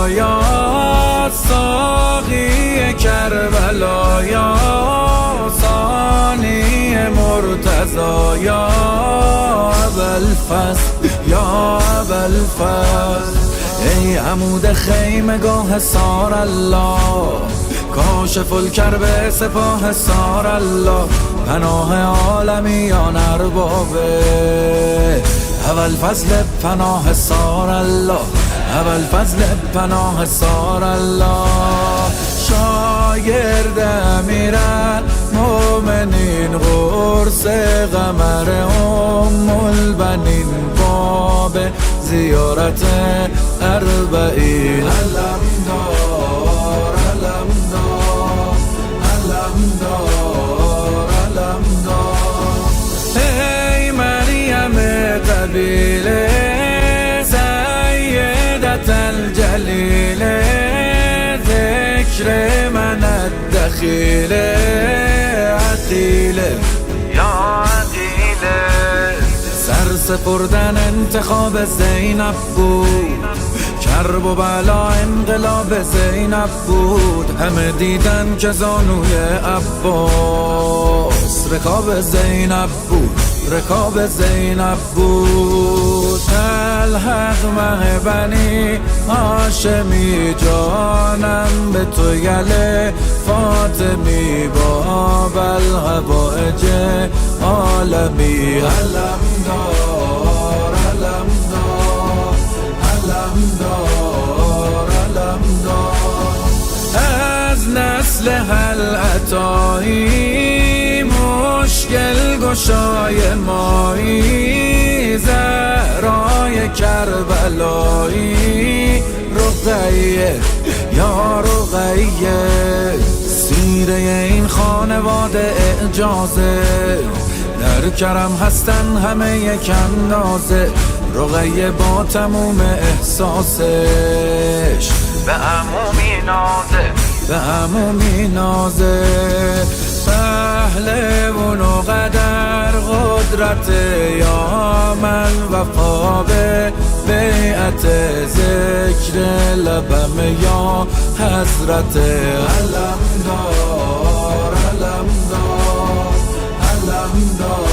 یا ساقی کربلا یا ثانی مرتضی یا ابوالفضل یا ابوالفضل. ای عمود خیمگاه سار الله، کاشف الکرب سپاه سار الله، پناه عالمیان اربابه ابوالفضل پناه سار الله، ابوالفضل پناه سار الله. شاگرد امیرالمومنین قرص قمر البنین، باب زیارت اربعین. علمدار علمدار علمدار علمدار. ای مریم قبیله سیدت الجلیل، ذکر من الدخیل عقیله یا عقیله. سر سپردن انتخاب زینب بود، کرب و بلا انقلاب زینب بود. همه دیدن که زانوی عباس رکاب زینب بود، رکاب زینب بود. الحق مه بنی هاشمی، جانم به تو گله فاطمی، باب الحوائج عالمی. علمدار علمدار علمدار علمدار. از نسل حلعتایی مشکل گشای مایی، زهرای کربلایی، رقیه یا رقیه. سیره این خانواده اعجازه، در کرم هستن همه یک اندازه. رقیه با تموم احساسش به عمومی نازه، به عمومی نازه. پهلوان و قدر قدرت یا من، وفا به بیعت ذکر لبم یا حضرت. علمدار علمدار علمدار.